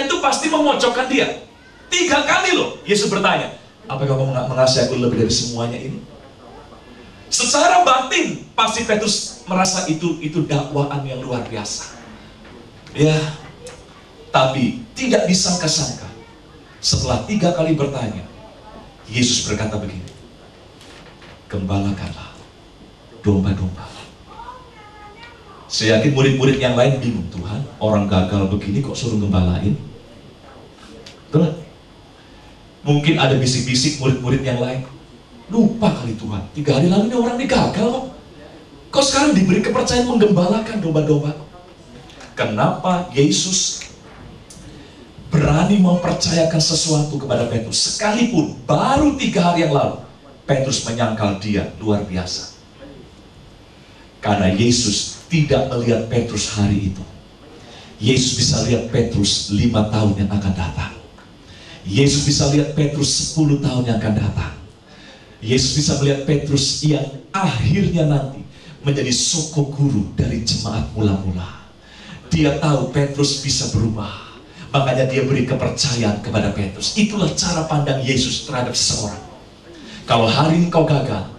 Setan itu pasti memojokkan dia. 3 kali loh Yesus bertanya, apakah kamu mengasihi aku lebih dari semuanya ini? Secara batin pasti Petrus merasa itu dakwaan yang luar biasa. Ya, tapi tidak disangka-sangka setelah 3 kali bertanya, Yesus berkata begini, gembalakanlah domba-domba. Saya yakin murid-murid yang lain bingung, Tuhan, orang gagal begini kok suruh gembalain? Betul? Mungkin ada bisik-bisik murid-murid yang lain, lupa kali Tuhan, 3 hari lalu ini orang ini gagal kok. Kok sekarang diberi kepercayaan menggembalakan domba-domba? Kenapa Yesus berani mempercayakan sesuatu kepada Petrus? Sekalipun baru 3 hari yang lalu Petrus menyangkal dia luar biasa. Karena Yesus tidak melihat Petrus hari itu. Yesus bisa lihat Petrus 5 tahun yang akan datang. Yesus bisa lihat Petrus 10 tahun yang akan datang. Yesus bisa melihat Petrus yang akhirnya nanti menjadi soko guru dari jemaat mula-mula. Dia tahu Petrus bisa berubah, makanya dia beri kepercayaan kepada Petrus. Itulah cara pandang Yesus terhadap seseorang. Kalau hari ini kau gagal,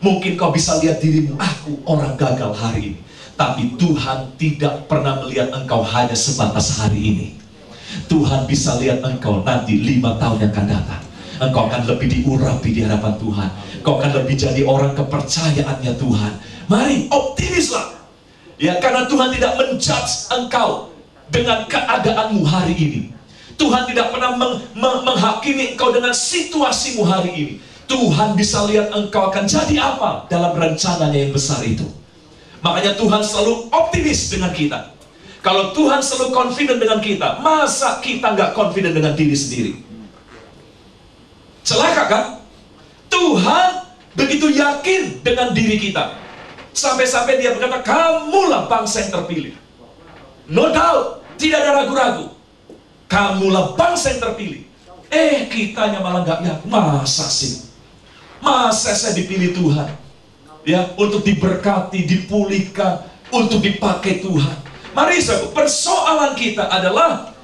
mungkin kau bisa lihat dirimu, aku orang gagal hari ini. Tapi Tuhan tidak pernah melihat engkau hanya sebatas hari ini. Tuhan bisa lihat engkau nanti 5 tahun yang akan datang. Engkau akan lebih diurapi di hadapan Tuhan. Engkau akan lebih jadi orang kepercayaannya Tuhan. Mari optimislah. Ya, karena Tuhan tidak menjudge engkau dengan keadaanmu hari ini. Tuhan tidak pernah menghakimi engkau dengan situasimu hari ini. Tuhan bisa lihat engkau akan jadi apa dalam rencananya yang besar itu. Makanya Tuhan selalu optimis dengan kita. Kalau Tuhan selalu confident dengan kita, masa kita nggak confident dengan diri sendiri? Celaka kan? Tuhan begitu yakin dengan diri kita. Sampai-sampai dia berkata, kamulah bangsa yang terpilih. No doubt, tidak ada ragu-ragu. Kamulah bangsa yang terpilih. Kitanya malah nggak yakin. Masa sih? Masa saya dipilih Tuhan? Ya, untuk diberkati, dipulihkan, untuk dipakai Tuhan. Mari saudara, persoalan kita adalah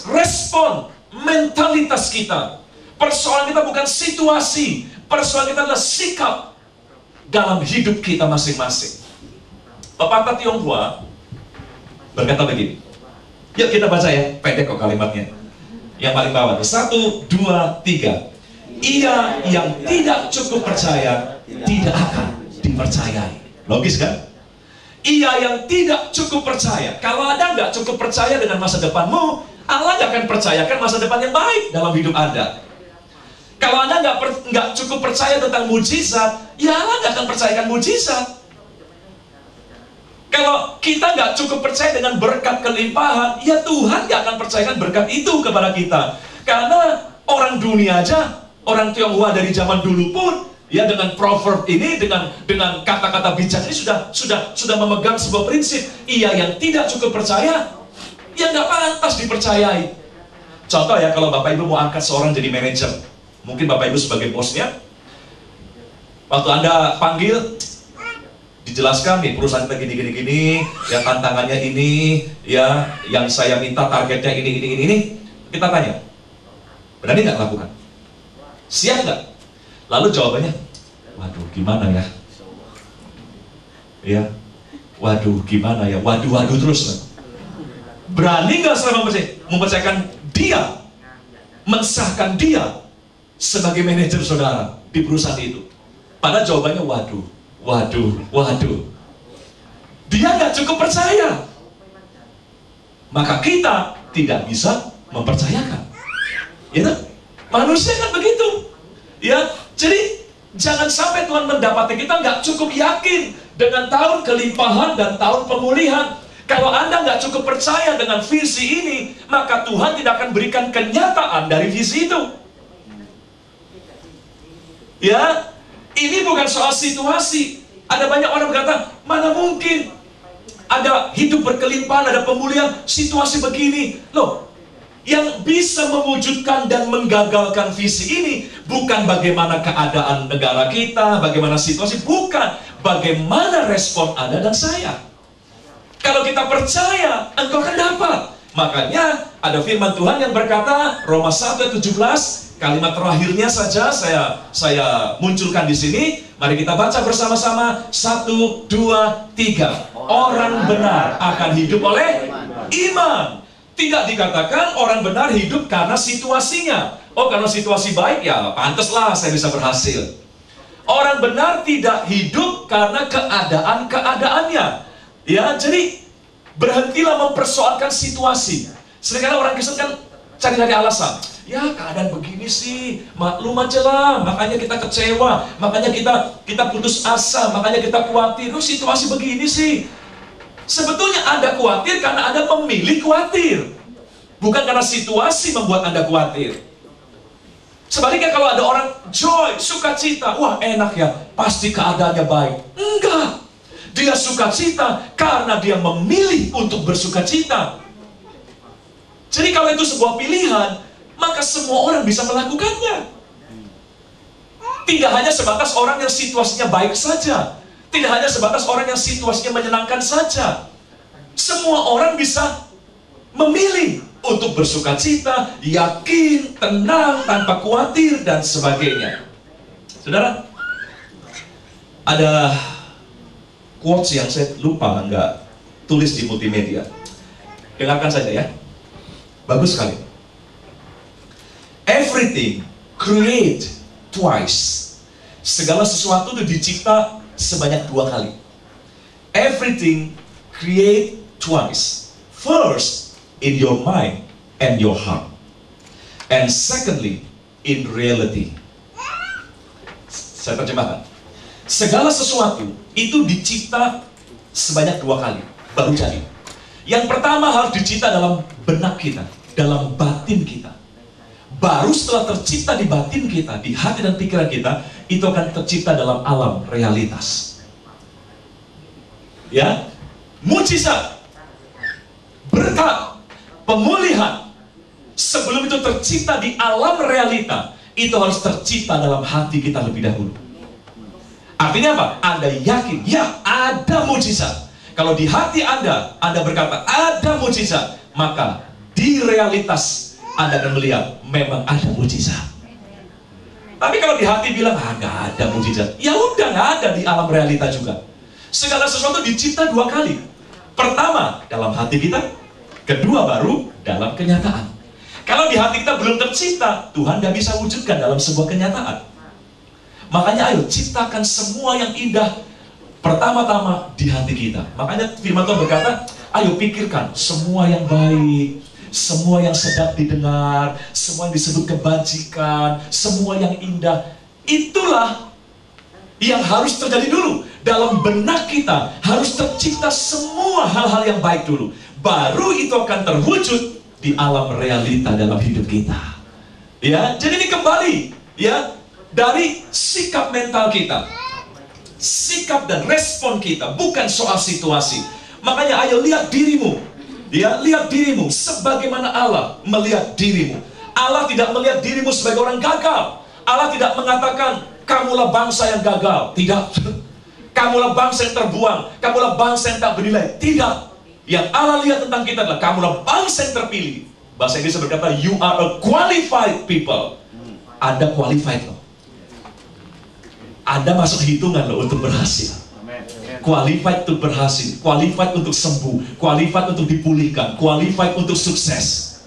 respon mentalitas kita. Persoalan kita bukan situasi. Persoalan kita adalah sikap dalam hidup kita masing-masing. Pepatah Tionghoa berkata begini. Yuk kita baca ya, pendek kok kalimatnya. Yang paling bawah, 1, 2, 3. Ia yang tidak cukup percaya tidak akan dipercayai. Logis kan? Ia yang tidak cukup percaya. Kalau Anda nggak cukup percaya dengan masa depanmu, Allah nggak akan percayakan masa depan yang baik dalam hidup Anda. Kalau Anda nggak cukup percaya tentang mujizat, ya Allah nggak akan percayakan mujizat. Kalau kita nggak cukup percaya dengan berkat kelimpahan, ya Tuhan nggak akan percayakan berkat itu kepada kita. Karena orang dunia aja, orang Tionghoa dari zaman dulu pun, ya dengan proverb ini, dengan kata-kata bijak ini sudah memegang sebuah prinsip. Ia yang tidak cukup percaya, ya nggak pantas dipercayai. Contoh ya, kalau Bapak Ibu mau angkat seorang jadi manajer, mungkin Bapak Ibu sebagai bosnya, waktu Anda panggil, dijelaskan nih perusahaan kita gini, ya tantangannya ini, ya yang saya minta targetnya ini. Kita tanya, berani nggak lakukan? Siap nggak? Lalu jawabannya, waduh gimana ya? Ya, waduh gimana ya? Waduh terus. Berani nggak saya mempercayakan dia, mensahkan dia sebagai manajer saudara di perusahaan itu? Padahal jawabannya waduh. Dia nggak cukup percaya. Maka kita tidak bisa mempercayakan. Ya, manusia kan begitu. Ya, jadi jangan sampai Tuhan mendapati kita nggak cukup yakin dengan tahun kelimpahan dan tahun pemulihan. Kalau Anda nggak cukup percaya dengan visi ini, maka Tuhan tidak akan berikan kenyataan dari visi itu. Ya, ini bukan soal situasi. Ada banyak orang berkata, mana mungkin ada hidup berkelimpahan, ada pemulihan, situasi begini. Loh, yang bisa mewujudkan dan menggagalkan visi ini bukan bagaimana keadaan negara kita, bagaimana situasi, bukan bagaimana respon Anda dan saya. Kalau kita percaya, engkau akan dapat. Makanya ada firman Tuhan yang berkata, Roma 1 ayat 17, kalimat terakhirnya saja saya munculkan di sini. Mari kita baca bersama-sama. 1, 2, 3. Orang benar akan hidup oleh iman. Tidak dikatakan orang benar hidup karena situasinya. Oh, karena situasi baik ya pantaslah saya bisa berhasil. Orang benar tidak hidup karena keadaan-keadaannya. Ya, jadi berhentilah mempersoalkan situasi. Seringkali orang Kristen kan cari-cari alasan. Ya, keadaan begini sih, maklum aja lah. Makanya kita kecewa, makanya kita putus asa, makanya kita khawatir. Oh, situasi begini sih. Sebetulnya Anda khawatir karena Anda memilih khawatir, bukan karena situasi membuat Anda khawatir. Sebaliknya kalau ada orang joy, sukacita, wah enak ya, pasti keadaannya baik. Enggak. Dia sukacita karena dia memilih untuk bersukacita. Jadi kalau itu sebuah pilihan, maka semua orang bisa melakukannya. Tidak hanya sebatas orang yang situasinya baik saja. Tidak hanya sebatas orang yang situasinya menyenangkan saja. Semua orang bisa memilih untuk bersukacita, yakin, tenang, tanpa khawatir, dan sebagainya. Saudara, ada quotes yang saya lupa nggak tulis di multimedia. Dengarkan saja ya. Bagus sekali. Everything create twice. Segala sesuatu itu dicipta sebanyak 2 kali. Everything create twice. First, in your mind and your heart. And secondly, in reality. Saya terjemahkan. Segala sesuatu itu dicipta sebanyak 2 kali, baru jadi. Yang pertama harus dicipta dalam benak kita, dalam batin kita. Baru setelah tercipta di batin kita, di hati dan pikiran kita, itu akan tercipta dalam alam realitas. Ya, mujizat, berkat, pemulihan, sebelum itu tercipta di alam realita, itu harus tercipta dalam hati kita lebih dahulu. Artinya apa? Anda yakin, ya ada mujizat. Kalau di hati Anda berkata ada mujizat, maka di realitas Anda akan melihat memang ada mujizat. Tapi kalau di hati bilang nggak ada mujizat, ya udah nggak ada di alam realita juga. Segala sesuatu dicipta 2 kali. Pertama dalam hati kita, kedua baru dalam kenyataan. Kalau di hati kita belum tercipta, Tuhan nggak bisa wujudkan dalam sebuah kenyataan. Makanya ayo ciptakan semua yang indah pertama-tama di hati kita. Makanya firman Tuhan berkata, ayo pikirkan semua yang baik, semua yang sedap didengar, semua yang disebut kebajikan, semua yang indah. Itulah yang harus terjadi dulu. Dalam benak kita harus tercipta semua hal-hal yang baik dulu. Baru itu akan terwujud di alam realita dalam hidup kita. Ya, jadi ini kembali ya dari sikap mental kita, sikap dan respon kita, bukan soal situasi. Makanya ayo lihat dirimu, ya lihat dirimu sebagaimana Allah melihat dirimu. Allah tidak melihat dirimu sebagai orang gagal. Allah tidak mengatakan kamulah bangsa yang gagal, tidak. Kamulah bangsa yang terbuang, kamulah bangsa yang tak bernilai, tidak. Yang Allah lihat tentang kita adalah kamulah bangsa yang terpilih. Bahasa Inggris berkata, you are a qualified people. Anda qualified loh. Anda masuk hitungan loh untuk berhasil. Qualified untuk berhasil, qualified untuk sembuh, qualified untuk dipulihkan, qualified untuk sukses.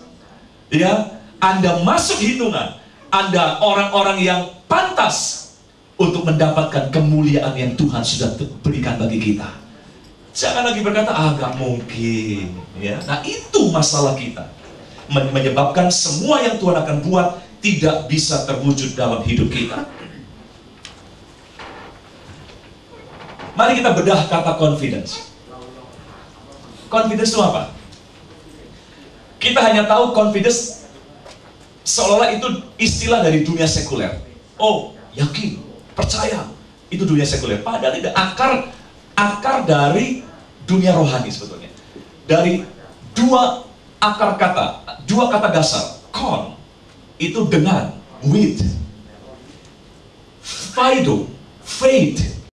Ya, Anda masuk hitungan. Anda orang-orang yang pantas untuk mendapatkan kemuliaan yang Tuhan sudah berikan bagi kita. Jangan lagi berkata, gak mungkin. Ya, nah itu masalah kita. Menyebabkan semua yang Tuhan akan buat tidak bisa terwujud dalam hidup kita. Mari kita bedah kata confidence. Confidence itu apa? Kita hanya tahu confidence seolah-olah itu istilah dari dunia sekuler. Oh, yakin, percaya, itu dunia sekuler. Padahal tidak, akar dari dunia rohani sebetulnya. Dari dua akar kata, dua kata dasar. Con, itu dengan, with. Faido, faith.